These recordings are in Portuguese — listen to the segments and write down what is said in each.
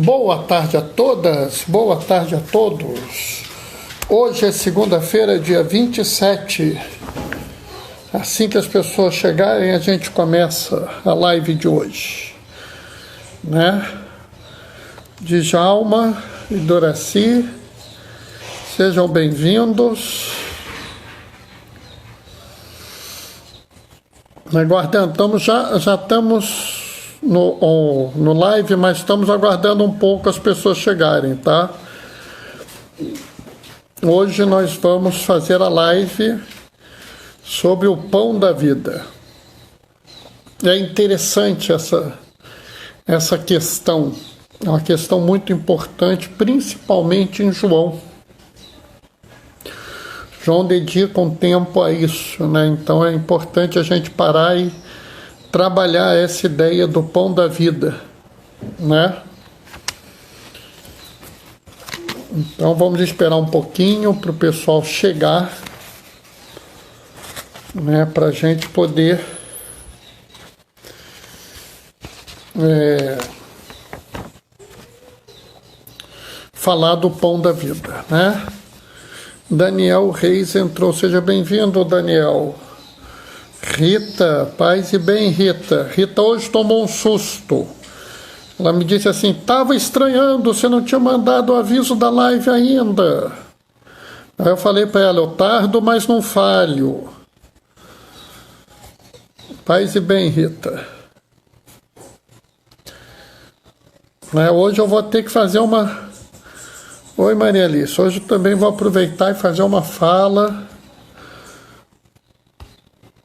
Boa tarde a todas, boa tarde a todos. Hoje é segunda-feira, dia 27. Assim que as pessoas chegarem, a gente começa a live de hoje, né? Djalma e Doraci, sejam bem-vindos. Aguardando, já estamos no live, mas estamos aguardando um pouco as pessoas chegarem, tá? Hoje nós vamos fazer a live sobre o pão da vida. É interessante essa questão, é uma questão muito importante, principalmente em João. João dedica um tempo a isso, né? Então é importante a gente parar e trabalhar essa ideia do pão da vida, né? Então vamos esperar um pouquinho para o pessoal chegar, né? Para a gente poder falar do pão da vida, né? Daniel Reis entrou, seja bem-vindo, Daniel. Rita, paz e bem, Rita. Rita hoje tomou um susto. Ela me disse assim, estava estranhando, você não tinha mandado o aviso da live ainda. Aí eu falei para ela, eu tardo, mas não falho. Paz e bem, Rita. Hoje eu vou ter que fazer uma... Oi, Maria Alice. Hoje eu também vou aproveitar e fazer uma fala.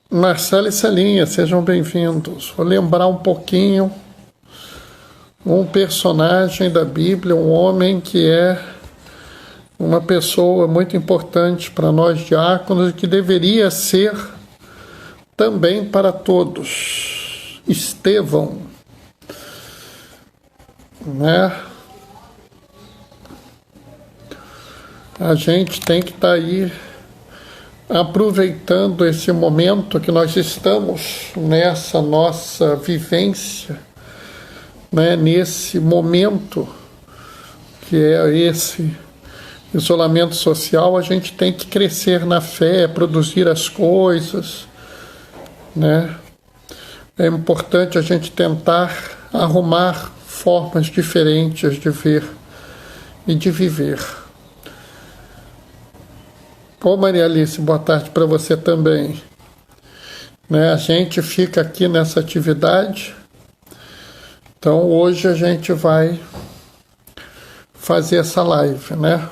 Marcelo e Celinha, sejam bem-vindos. Vou lembrar um pouquinho um personagem da Bíblia, um homem que é uma pessoa muito importante para nós diáconos e que deveria ser também para todos. Estevão, né? A gente tem que estar aí aproveitando esse momento que nós estamos nessa nossa vivência, né, nesse momento que é esse isolamento social, a gente tem que crescer na fé, produzir as coisas, né? É importante a gente tentar arrumar formas diferentes de ver e de viver. Ô Maria Alice, boa tarde para você também. A gente fica aqui nessa atividade, então hoje a gente vai fazer essa live, né?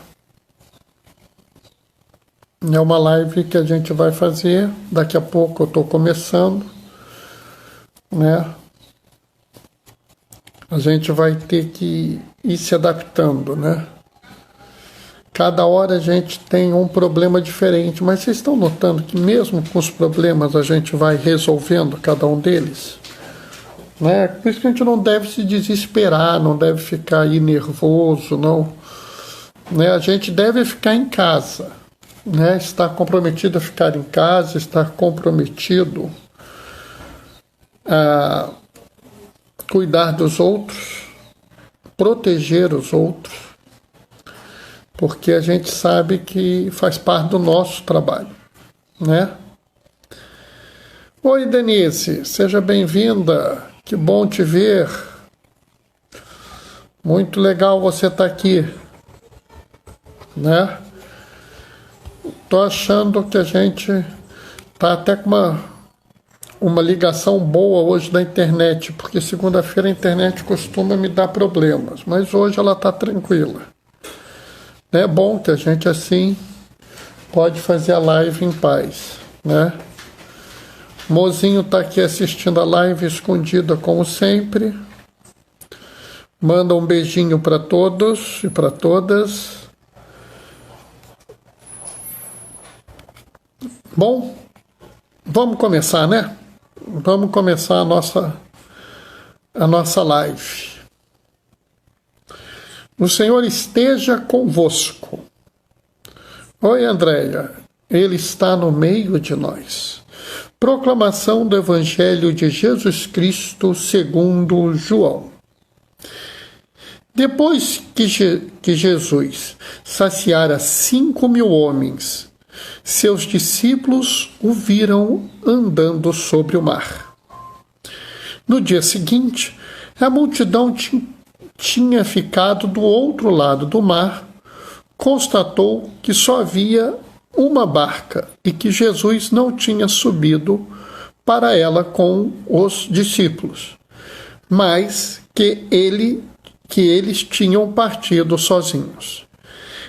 É uma live que a gente vai fazer, daqui a pouco eu estou começando, né? A gente vai ter que ir se adaptando, né? Cada hora a gente tem um problema diferente, mas vocês estão notando que mesmo com os problemas a gente vai resolvendo cada um deles? Né? Por isso que a gente não deve se desesperar, não deve ficar aí nervoso, não. Né? A gente deve ficar em casa, né? Estar comprometido a ficar em casa, estar comprometido a cuidar dos outros, proteger os outros, porque a gente sabe que faz parte do nosso trabalho, né? Oi, Denise, seja bem-vinda, que bom te ver. Muito legal você estar aqui, né? Tô achando que a gente tá até com uma ligação boa hoje da internet, porque segunda-feira a internet costuma me dar problemas, mas hoje ela tá tranquila. É bom que a gente assim pode fazer a live em paz, né? Mozinho está aqui assistindo a live escondida como sempre. Manda um beijinho para todos e para todas. Bom, vamos começar, né? Vamos começar a nossa live. O Senhor esteja convosco. Oi, Andréia. Ele está no meio de nós. Proclamação do Evangelho de Jesus Cristo segundo João. Depois que Jesus saciara 5.000 homens, seus discípulos o viram andando sobre o mar. No dia seguinte, a multidão tinha ficado do outro lado do mar, constatou que só havia uma barca e que Jesus não tinha subido para ela com os discípulos, mas que eles tinham partido sozinhos.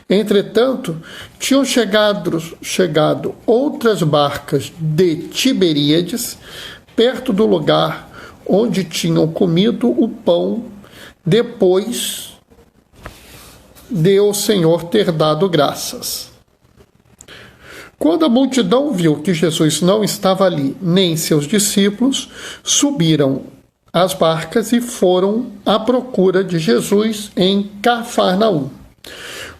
Entretanto, tinham chegado outras barcas de Tiberíades, perto do lugar onde tinham comido o pão depois de o Senhor ter dado graças. Quando a multidão viu que Jesus não estava ali, nem seus discípulos, subiram as barcas e foram à procura de Jesus em Cafarnaum.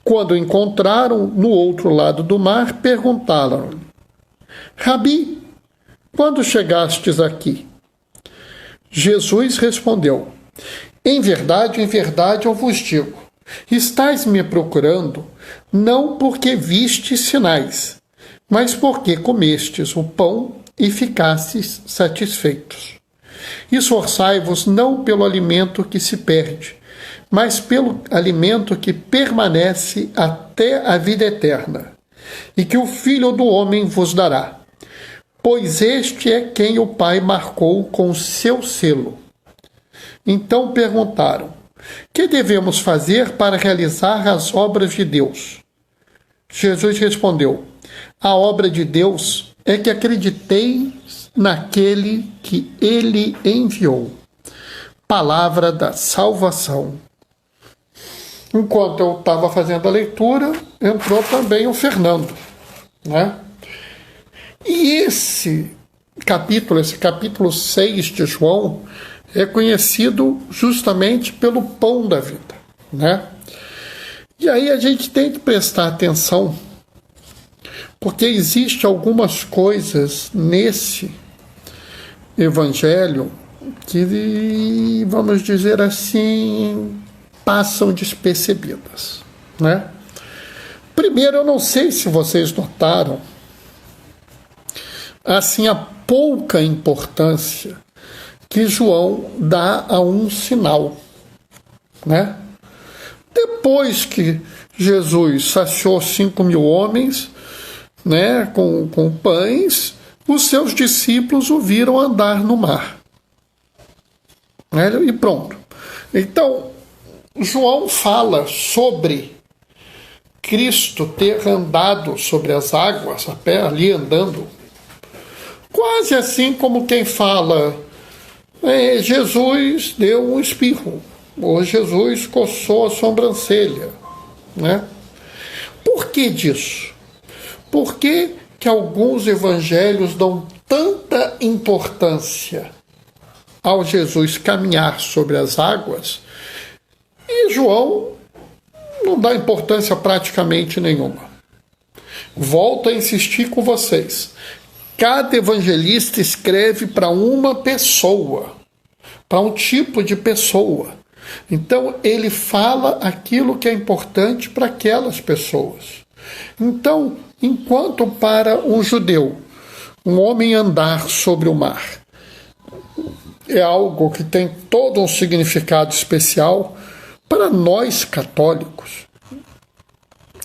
Quando o encontraram no outro lado do mar, perguntaram-lhe: Rabi, quando chegastes aqui? Jesus respondeu: em verdade, eu vos digo, estais me procurando, não porque vistes sinais, mas porque comestes o pão e ficastes satisfeitos. Esforçai-vos não pelo alimento que se perde, mas pelo alimento que permanece até a vida eterna, e que o Filho do Homem vos dará, pois este é quem o Pai marcou com seu selo. Então perguntaram: que devemos fazer para realizar as obras de Deus? Jesus respondeu: a obra de Deus é que acrediteis naquele que ele enviou. Palavra da salvação. Enquanto eu estava fazendo a leitura, entrou também o Fernando, né? E esse capítulo 6 de João, é conhecido justamente pelo pão da vida, né? E aí a gente tem que prestar atenção, porque existem algumas coisas nesse evangelho que, vamos dizer assim, passam despercebidas, né? Primeiro, eu não sei se vocês notaram, assim, a pouca importância que João dá a um sinal, né? Depois que Jesus saciou 5.000 homens, né, com pães, os seus discípulos o viram andar no mar, né? E pronto. Então, João fala sobre Cristo ter andado sobre as águas, a pé, ali andando, quase assim como quem fala: Jesus deu um espirro, ou Jesus coçou a sobrancelha, né? Por que disso? Por que alguns evangelhos dão tanta importância ao Jesus caminhar sobre as águas e João não dá importância praticamente nenhuma? Volto a insistir com vocês. Cada evangelista escreve para uma pessoa, para um tipo de pessoa. Então, ele fala aquilo que é importante para aquelas pessoas. Então, enquanto para um judeu, um homem andar sobre o mar é algo que tem todo um significado especial, para nós católicos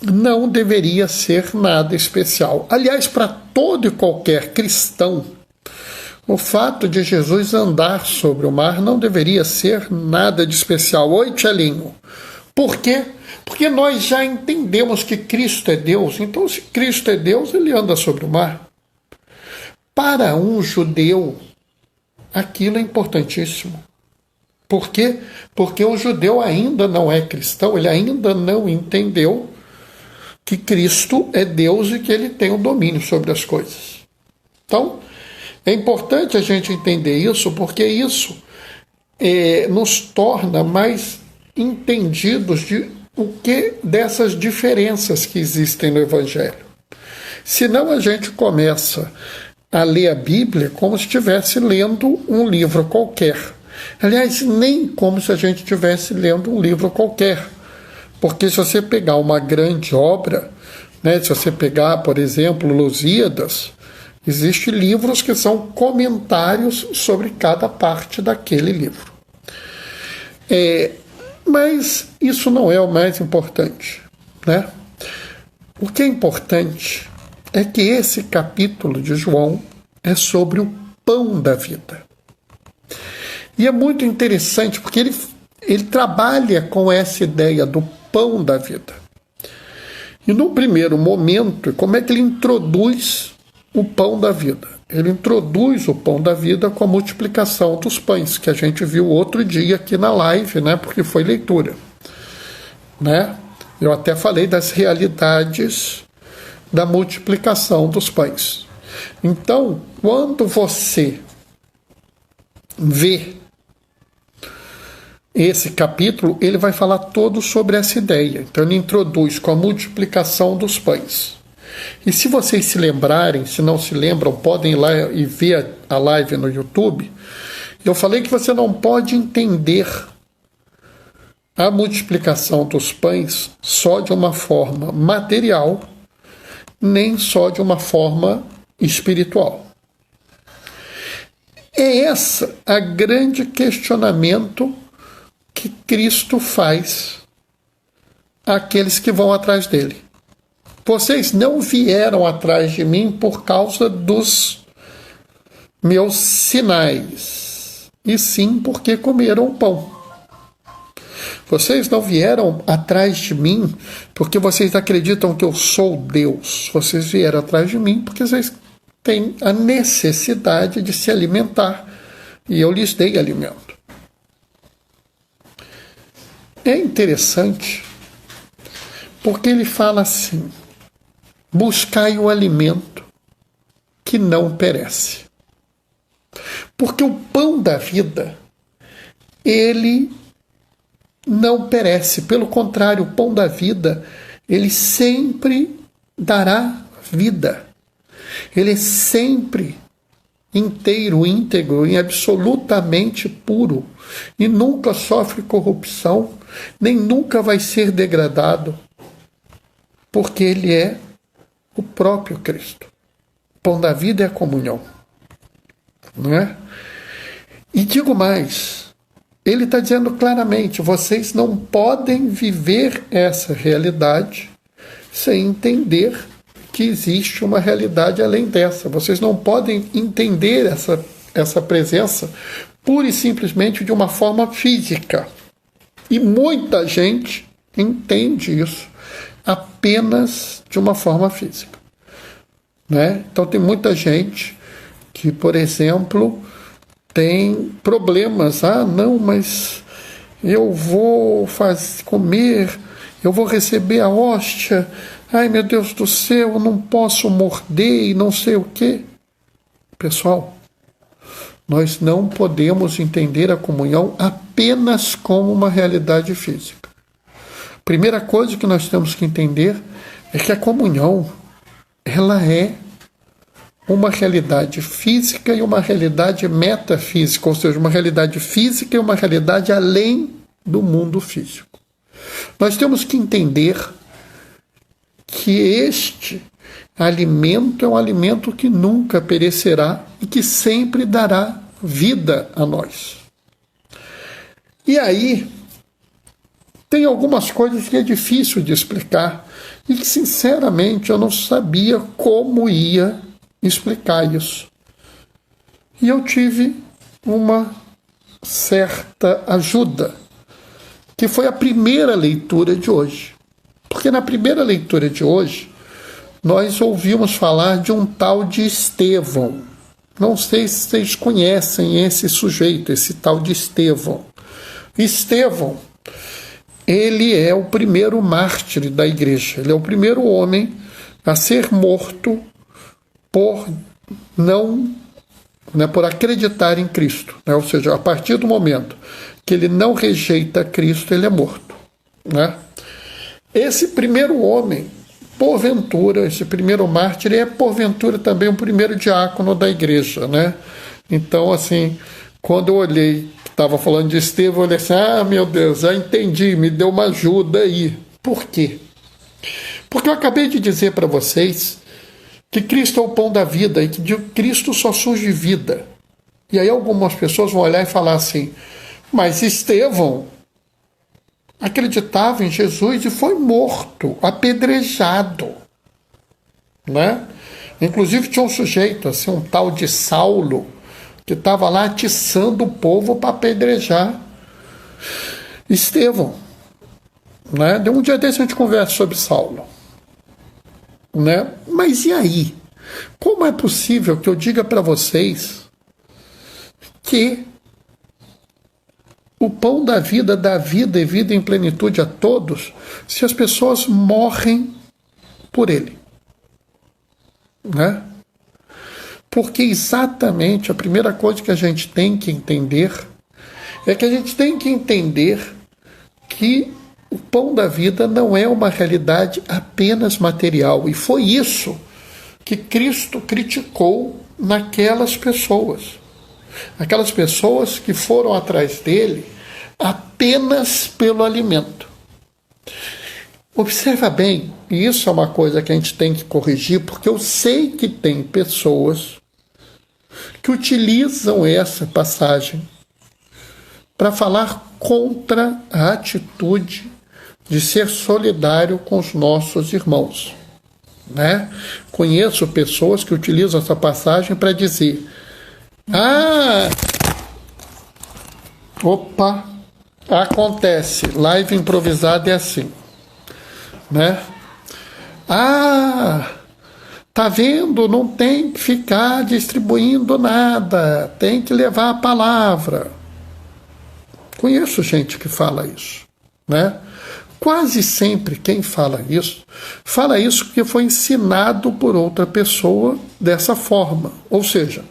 não deveria ser nada especial. Aliás, para todo e qualquer cristão, o fato de Jesus andar sobre o mar não deveria ser nada de especial. Oi, Tchelinho. Por quê? Porque nós já entendemos que Cristo é Deus. Então, se Cristo é Deus, ele anda sobre o mar. Para um judeu, aquilo é importantíssimo. Por quê? Porque o judeu ainda não é cristão, ele ainda não entendeu que Cristo é Deus e que ele tem o domínio sobre as coisas. Então, é importante a gente entender isso, porque isso nos torna mais entendidos de o que dessas diferenças que existem no Evangelho. Senão a gente começa a ler a Bíblia como se estivesse lendo um livro qualquer. Aliás, nem como se a gente estivesse lendo um livro qualquer. Porque se você pegar uma grande obra, né, se você pegar, por exemplo, Lusíadas, existem livros que são comentários sobre cada parte daquele livro. Mas isso não é o mais importante, né? O que é importante é que esse capítulo de João é sobre o pão da vida. E é muito interessante porque ele trabalha com essa ideia do pão da vida. E no primeiro momento, como é que ele introduz o pão da vida? Ele introduz o pão da vida com a multiplicação dos pães, que a gente viu outro dia aqui na live, né? Porque foi leitura, né? Eu até falei das realidades da multiplicação dos pães. Então, quando você vê esse capítulo, ele vai falar todo sobre essa ideia. Então, ele introduz com a multiplicação dos pães. E se vocês se lembrarem, se não se lembram, podem ir lá e ver a live no YouTube. Eu falei que você não pode entender a multiplicação dos pães só de uma forma material, nem só de uma forma espiritual. É esse a grande questionamento que Cristo faz àqueles que vão atrás dele. Vocês não vieram atrás de mim por causa dos meus sinais, e sim porque comeram pão. Vocês não vieram atrás de mim porque vocês acreditam que eu sou Deus. Vocês vieram atrás de mim porque vocês têm a necessidade de se alimentar, e eu lhes dei alimento. É interessante porque ele fala assim: buscai o alimento que não perece. Porque o pão da vida, ele não perece. Pelo contrário, o pão da vida, ele sempre dará vida. Ele é sempre inteiro, íntegro e absolutamente puro. E nunca sofre corrupção, nem nunca vai ser degradado. Porque ele é o próprio Cristo. O pão da vida é a comunhão. Não é? E digo mais, ele está dizendo claramente: vocês não podem viver essa realidade sem entender que existe uma realidade além dessa. Vocês não podem entender essa presença pura e simplesmente de uma forma física. E muita gente entende isso apenas de uma forma física, né? Então tem muita gente que, por exemplo, tem problemas. Não, mas eu vou comer, eu vou receber a hóstia, ai meu Deus do céu, eu não posso morder e não sei o quê. Pessoal, nós não podemos entender a comunhão apenas como uma realidade física. Primeira coisa que nós temos que entender é que a comunhão, ela é uma realidade física e uma realidade metafísica, ou seja, uma realidade física e uma realidade além do mundo físico. Nós temos que entender que este alimento é um alimento que nunca perecerá e que sempre dará vida a nós. E aí, tem algumas coisas que é difícil de explicar e que, sinceramente, eu não sabia como ia explicar isso. E eu tive uma certa ajuda, que foi a primeira leitura de hoje. Porque na primeira leitura de hoje, nós ouvimos falar de um tal de Estevão. Não sei se vocês conhecem esse sujeito, esse tal de Estevão. Estevão, ele é o primeiro mártir da igreja. Ele é o primeiro homem a ser morto por acreditar em Cristo, né? Ou seja, a partir do momento que ele não rejeita Cristo, ele é morto, né? Esse primeiro homem, porventura, esse primeiro mártir, é porventura também o primeiro diácono da igreja, né? Então, assim, quando eu olhei estava falando de Estevão, eu olhei assim, meu Deus, já entendi, me deu uma ajuda aí. Por quê? Porque eu acabei de dizer para vocês que Cristo é o pão da vida e que de Cristo só surge vida. E aí algumas pessoas vão olhar e falar assim, mas Estevão acreditava em Jesus e foi morto, apedrejado, né? Inclusive tinha um sujeito, assim, um tal de Saulo, que estava lá atiçando o povo para apedrejar Estevão, né? De um dia desse a gente conversa sobre Saulo, né? Mas e aí? Como é possível que eu diga para vocês que o pão da vida dá vida e vida em plenitude a todos se as pessoas morrem por ele, né? Porque exatamente a primeira coisa que a gente tem que entender é que a gente tem que entender que o pão da vida não é uma realidade apenas material. E foi isso que Cristo criticou naquelas pessoas. Aquelas pessoas que foram atrás dele apenas pelo alimento. Observa bem, e isso é uma coisa que a gente tem que corrigir, porque eu sei que tem pessoas que utilizam essa passagem para falar contra a atitude de ser solidário com os nossos irmãos, né? Conheço pessoas que utilizam essa passagem para dizer: acontece, live improvisada é assim, né? Tá vendo? Não tem que ficar distribuindo nada, tem que levar a palavra. Conheço gente que fala isso, né? Quase sempre quem fala isso porque foi ensinado por outra pessoa dessa forma. Ou seja,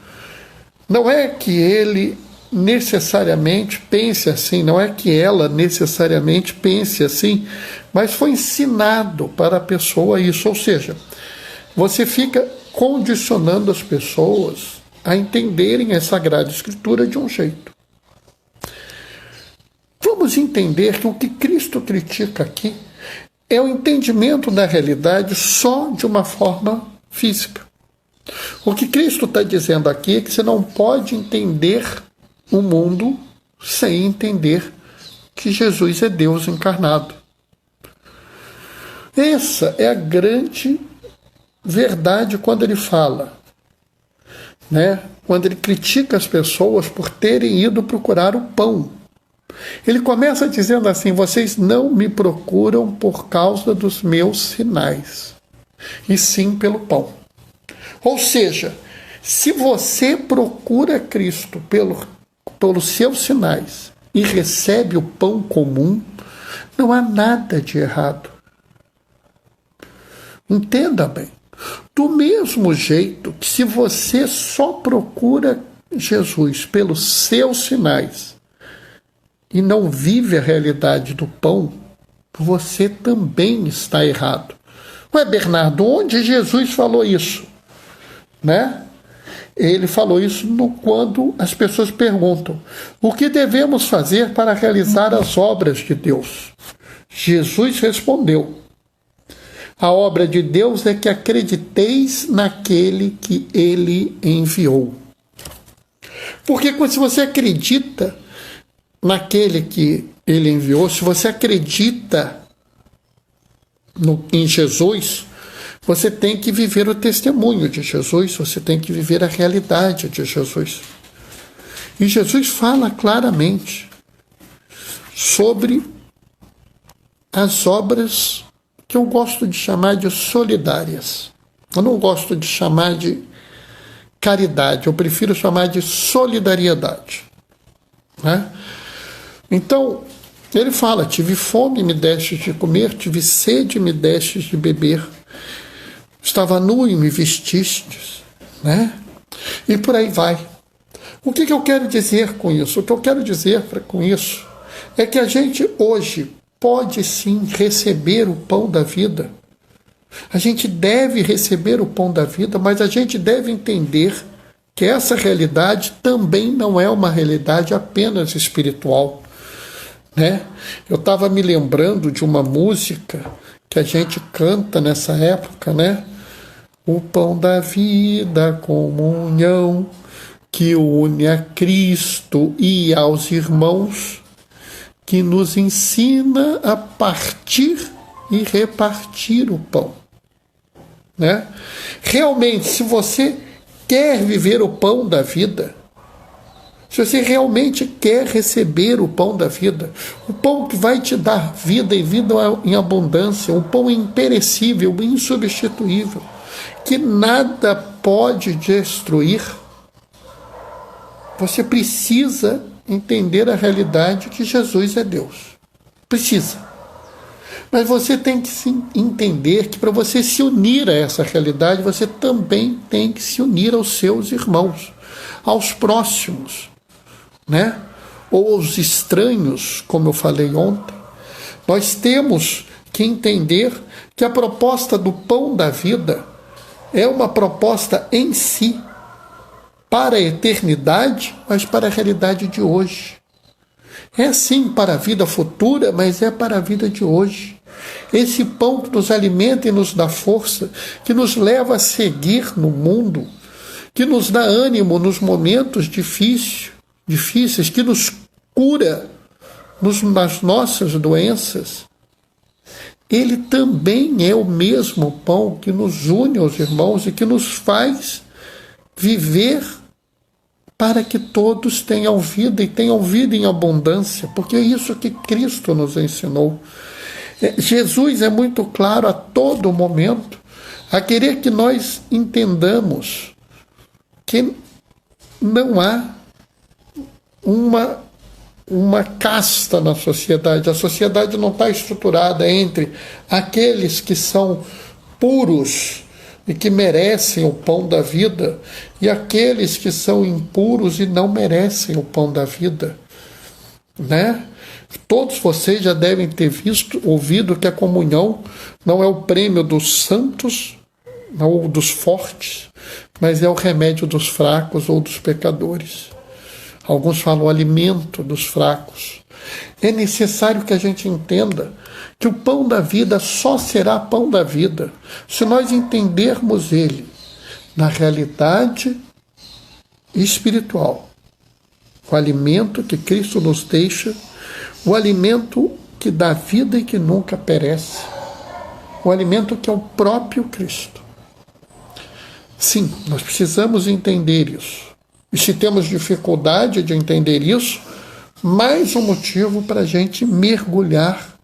não é que ele necessariamente pense assim, não é que ela necessariamente pense assim, mas foi ensinado para a pessoa isso. Ou seja, você fica condicionando as pessoas a entenderem a Sagrada Escritura de um jeito. Vamos entender que o que Cristo critica aqui é o entendimento da realidade só de uma forma física. O que Cristo está dizendo aqui é que você não pode entender o mundo sem entender que Jesus é Deus encarnado. Essa é a grande verdade quando ele fala, né? Quando ele critica as pessoas por terem ido procurar o pão. Ele começa dizendo assim: vocês não me procuram por causa dos meus sinais, e sim pelo pão. Ou seja, se você procura Cristo pelos seus sinais e recebe o pão comum, não há nada de errado. Entenda bem. Do mesmo jeito que se você só procura Jesus pelos seus sinais e não vive a realidade do pão, você também está errado. Ué, Bernardo, onde Jesus falou isso? Né? Ele falou isso quando as pessoas perguntam: o que devemos fazer para realizar as obras de Deus? Jesus respondeu: a obra de Deus é que acrediteis naquele que ele enviou. Porque se você acredita naquele que ele enviou, se você acredita em Jesus, você tem que viver o testemunho de Jesus, você tem que viver a realidade de Jesus. E Jesus fala claramente sobre as obras que eu gosto de chamar de solidárias. Eu não gosto de chamar de caridade, eu prefiro chamar de solidariedade, né? Então, ele fala: tive fome, me destes de comer, tive sede, me destes de beber, estava nu e me vestistes, né? E por aí vai. O que eu quero dizer com isso? O que eu quero dizer com isso é que a gente hoje pode sim receber o pão da vida. A gente deve receber o pão da vida, mas a gente deve entender que essa realidade também não é uma realidade apenas espiritual, né? Eu estava me lembrando de uma música que a gente canta nessa época, né? O pão da vida, comunhão, que une a Cristo e aos irmãos, que nos ensina a partir e repartir o pão, né? Realmente, se você quer viver o pão da vida, se você realmente quer receber o pão da vida, o pão que vai te dar vida e vida em abundância, um pão imperecível, insubstituível, que nada pode destruir, você precisa entender a realidade que Jesus é Deus. Precisa. Mas você tem que entender que para você se unir a essa realidade, você também tem que se unir aos seus irmãos, aos próximos, né? Ou aos estranhos, como eu falei ontem. Nós temos que entender que a proposta do pão da vida é uma proposta em si, para a eternidade, mas para a realidade de hoje. É sim para a vida futura, mas é para a vida de hoje. Esse pão que nos alimenta e nos dá força, que nos leva a seguir no mundo, que nos dá ânimo nos momentos difíceis, que nos cura nas nossas doenças. Ele também é o mesmo pão que nos une aos irmãos e que nos faz viver para que todos tenham vida e tenham vida em abundância, porque é isso que Cristo nos ensinou. Jesus é muito claro a todo momento a querer que nós entendamos que não há uma casta na sociedade. A sociedade não está estruturada entre aqueles que são puros e que merecem o pão da vida e aqueles que são impuros e não merecem o pão da vida, né? Todos vocês já devem ter ouvido que a comunhão não é o prêmio dos santos ou dos fortes, mas é o remédio dos fracos ou dos pecadores. Alguns falam o alimento dos fracos. É necessário que a gente entenda que o pão da vida só será pão da vida se nós entendermos ele na realidade espiritual. O alimento que Cristo nos deixa, o alimento que dá vida e que nunca perece, o alimento que é o próprio Cristo. Sim, nós precisamos entender isso. E se temos dificuldade de entender isso, mais um motivo para a gente mergulhar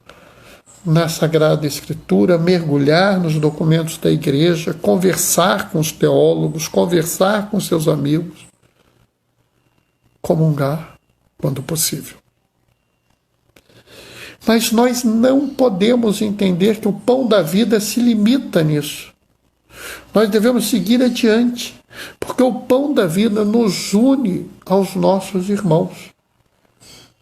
na Sagrada Escritura, mergulhar nos documentos da igreja, conversar com os teólogos, conversar com seus amigos, comungar quando possível. Mas nós não podemos entender que o pão da vida se limita nisso. Nós devemos seguir adiante, porque o pão da vida nos une aos nossos irmãos.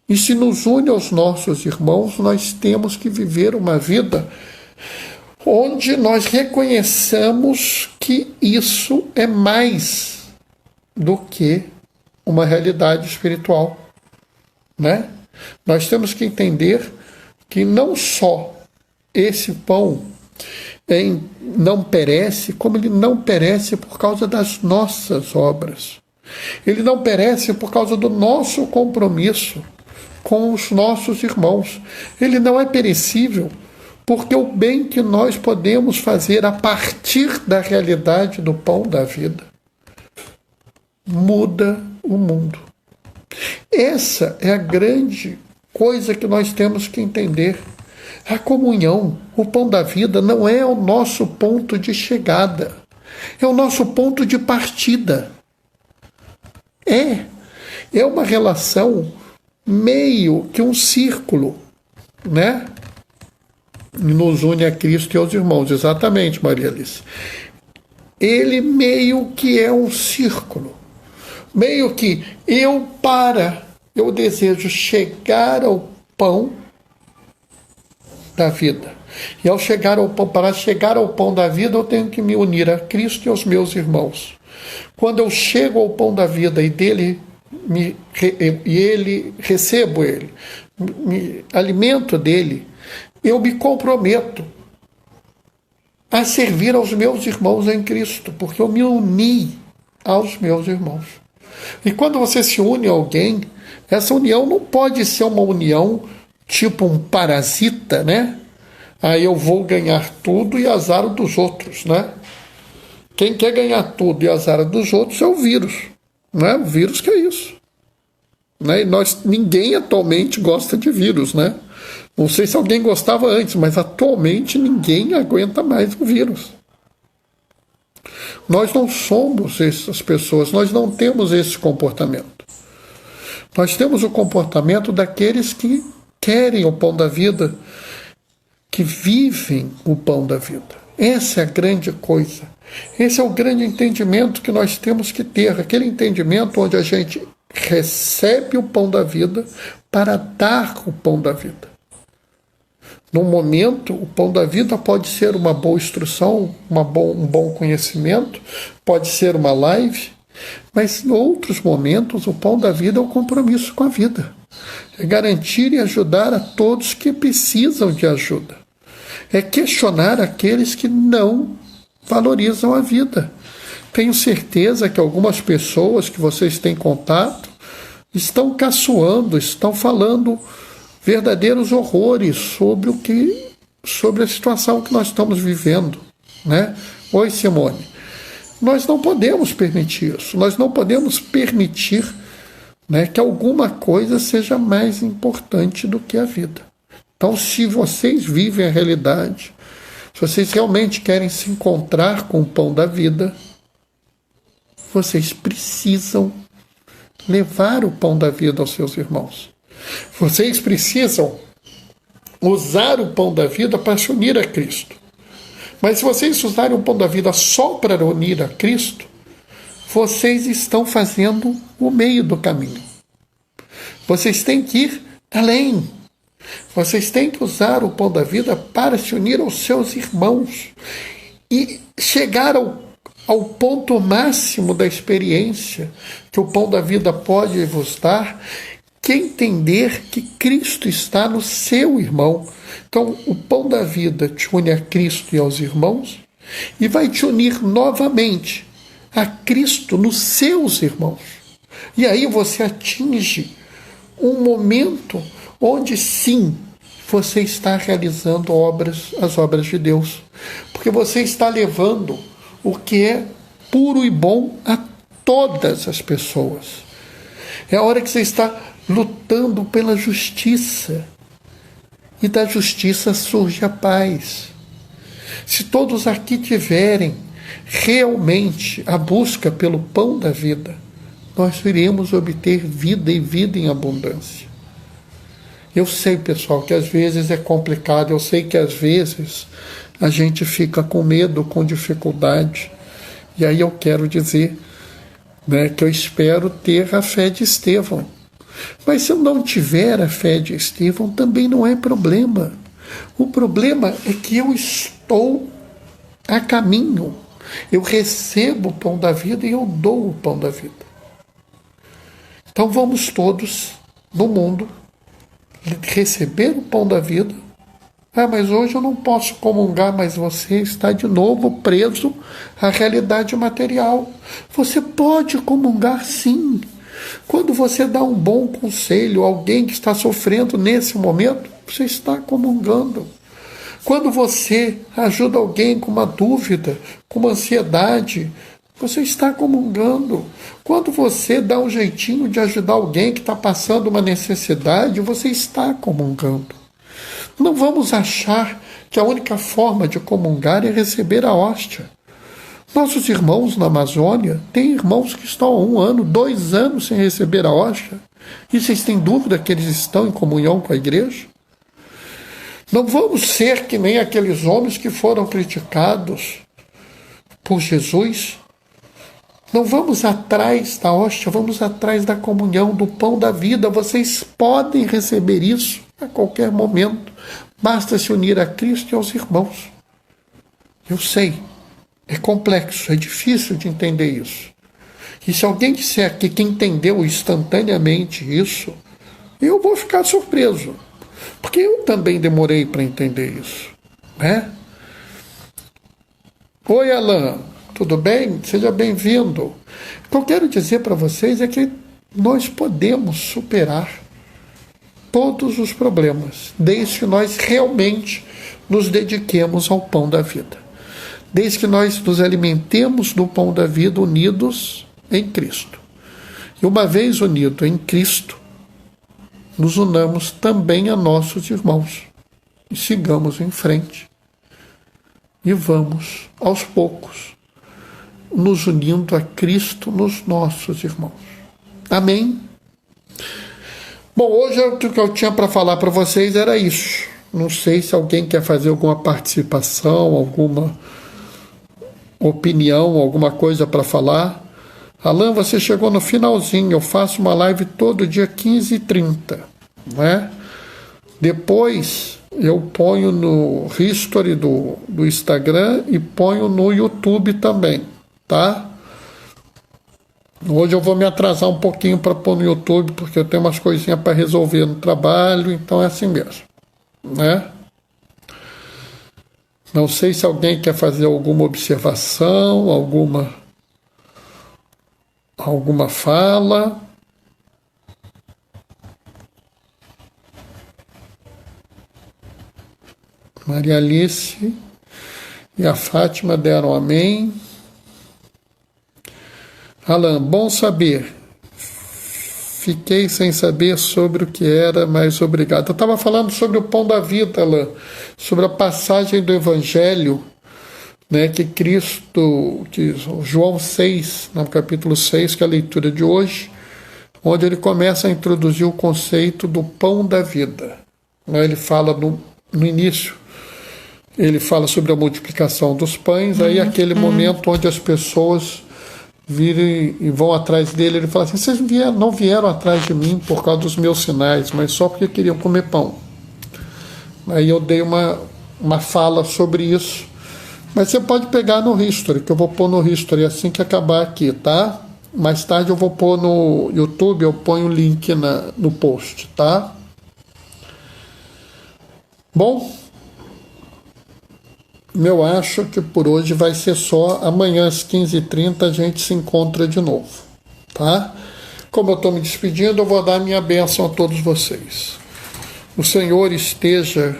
E se nos une aos nossos irmãos, nós temos que viver uma vida onde nós reconheçamos que isso é mais do que uma realidade espiritual, né? Nós temos que entender que não só esse pão não perece, como ele não perece por causa das nossas obras. Ele não perece por causa do nosso compromisso com os nossos irmãos. Ele não é perecível porque o bem que nós podemos fazer a partir da realidade do pão da vida muda o mundo. Essa é a grande coisa que nós temos que entender. A comunhão, o pão da vida, não é o nosso ponto de chegada, é o nosso ponto de partida. É uma relação meio que um círculo, né? Nos une a Cristo e aos irmãos, exatamente, Maria Alice. Ele meio que é um círculo, meio que eu desejo chegar ao pão da vida. E ao chegar ao pão, para chegar ao pão da vida, eu tenho que me unir a Cristo e aos meus irmãos. Quando eu chego ao pão da vida e dele recebo ele, me alimento dele, eu me comprometo a servir aos meus irmãos em Cristo, porque eu me uni aos meus irmãos. E quando você se une a alguém, essa união não pode ser uma união tipo um parasita, né? Aí eu vou ganhar tudo e azar dos outros, né? Quem quer ganhar tudo e azar dos outros é o vírus, né? O vírus que é isso. Né? E ninguém atualmente gosta de vírus, né? Não sei se alguém gostava antes, mas atualmente ninguém aguenta mais o vírus. Nós não somos essas pessoas, nós não temos esse comportamento. Nós temos o comportamento daqueles que querem o pão da vida, que vivem o pão da vida. Essa é a grande coisa. Esse é o grande entendimento que nós temos que ter, aquele entendimento onde a gente recebe o pão da vida para dar o pão da vida. No momento, o pão da vida pode ser uma boa instrução, um bom conhecimento, pode ser uma live, mas em outros momentos o pão da vida é o compromisso com a vida. É garantir e ajudar a todos que precisam de ajuda. É questionar aqueles que não valorizam a vida. Tenho certeza que algumas pessoas que vocês têm contato estão caçoando, estão falando verdadeiros horrores sobre a situação que nós estamos vivendo, né? Oi, Simone. Nós não podemos permitir isso. Nós não podemos permitir, né, que alguma coisa seja mais importante do que a vida. Então, se vocês vivem a realidade, se vocês realmente querem se encontrar com o pão da vida, vocês precisam levar o pão da vida aos seus irmãos. Vocês precisam usar o pão da vida para se unir a Cristo. Mas se vocês usarem o pão da vida só para unir a Cristo, vocês estão fazendo o meio do caminho. Vocês têm que ir além. Vocês têm que usar o pão da vida para se unir aos seus irmãos e chegar ao ponto máximo da experiência que o pão da vida pode vos dar, que entender que Cristo está no seu irmão. Então, o pão da vida te une a Cristo e aos irmãos e vai te unir novamente a Cristo nos seus irmãos. E aí você atinge um momento onde sim, você está realizando as obras de Deus. Porque você está levando o que é puro e bom a todas as pessoas. É a hora que você está lutando pela justiça. E da justiça surge a paz. Se todos aqui tiverem realmente a busca pelo pão da vida, nós iremos obter vida e vida em abundância. Eu sei, pessoal, que às vezes é complicado, eu sei que às vezes a gente fica com medo, com dificuldade. E aí eu quero dizer, né, que eu espero ter a fé de Estevão. Mas se eu não tiver a fé de Estevão, também não é problema. O problema é que eu estou a caminho. Eu recebo o pão da vida e eu dou o pão da vida. Então vamos todos no mundo receber o pão da vida. Ah, mas hoje eu não posso comungar, mas você está de novo preso à realidade material. Você pode comungar sim. Quando você dá um bom conselho a alguém que está sofrendo nesse momento, você está comungando. Quando você ajuda alguém com uma dúvida, com uma ansiedade, você está comungando. Quando você dá um jeitinho de ajudar alguém que está passando uma necessidade, você está comungando. Não vamos achar que a única forma de comungar é receber a hóstia. Nossos irmãos na Amazônia têm irmãos que estão há 1 ano, 2 anos sem receber a hóstia. E vocês têm dúvida que eles estão em comunhão com a igreja? Não vamos ser que nem aqueles homens que foram criticados por Jesus. Não vamos atrás da hóstia, vamos atrás da comunhão, do pão da vida. Vocês podem receber isso a qualquer momento. Basta se unir a Cristo e aos irmãos. Eu sei É complexo, é difícil de entender isso. E se alguém disser aqui que entendeu instantaneamente isso, eu vou ficar surpreso. Porque eu também demorei para entender isso, né? Oi, Alan, tudo bem? Seja bem-vindo. O que eu quero dizer para vocês é que nós podemos superar todos os problemas, desde que nós realmente nos dediquemos ao pão da vida. Desde que nós nos alimentemos do pão da vida unidos em Cristo. E uma vez unidos em Cristo, nos unamos também a nossos irmãos e sigamos em frente. E vamos, aos poucos, nos unindo a Cristo nos nossos irmãos. Amém? Bom, hoje o que eu tinha para falar para vocês era isso. Não sei se alguém quer fazer alguma participação, alguma opinião, alguma coisa para falar. Alan, você chegou no finalzinho, eu faço uma live todo dia 15h30, né? Depois eu ponho no history do Instagram e ponho no YouTube também, tá? Hoje eu vou me atrasar um pouquinho para pôr no YouTube, porque eu tenho umas coisinhas para resolver no trabalho, então é assim mesmo, né? Não sei se alguém quer fazer alguma observação, alguma fala. Maria Alice e a Fátima deram amém. Alan, bom saber. Fiquei sem saber sobre o que era, mas obrigado. Eu estava falando sobre o pão da vida, Alan, sobre a passagem do Evangelho, né, que João 6, no capítulo 6, que é a leitura de hoje, onde ele começa a introduzir o conceito do pão da vida. Ele fala no início, ele fala sobre a multiplicação dos pães, aí aquele momento onde as pessoas viram e vão atrás dele, ele fala assim, vocês não vieram atrás de mim por causa dos meus sinais, mas só porque queriam comer pão. Aí eu dei uma fala sobre isso, mas você pode pegar no history, que eu vou pôr no history assim que acabar aqui, tá? Mais tarde eu vou pôr no YouTube, eu ponho o link no post, tá? Bom, eu acho que por hoje vai ser só. Amanhã às 15h30 a gente se encontra de novo, tá? Como eu estou me despedindo, eu vou dar minha bênção a todos vocês. O Senhor esteja...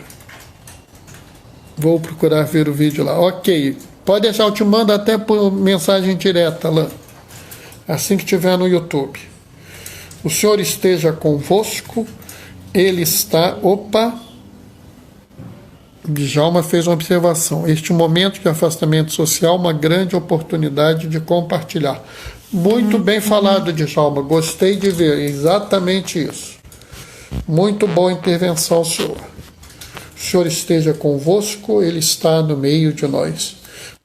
Vou procurar ver o vídeo lá. Ok, pode deixar, eu te mando até por mensagem direta, Alan, assim que estiver no YouTube. O Senhor esteja convosco, Ele está... Opa! Djalma fez uma observação. Este momento de afastamento social, uma grande oportunidade de compartilhar. Muito bem falado, Djalma. Gostei de ver. Exatamente isso. Muito boa intervenção, senhor. O Senhor esteja convosco, Ele está no meio de nós.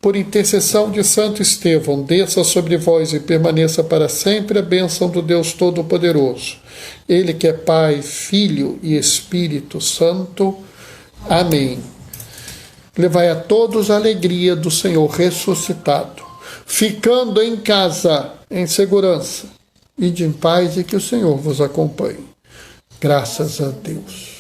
Por intercessão de Santo Estevão, desça sobre vós e permaneça para sempre a bênção do Deus Todo-Poderoso. Ele que é Pai, Filho e Espírito Santo. Amém. Levai a todos a alegria do Senhor ressuscitado, ficando em casa, em segurança, e de em paz, e que o Senhor vos acompanhe. Graças a Deus.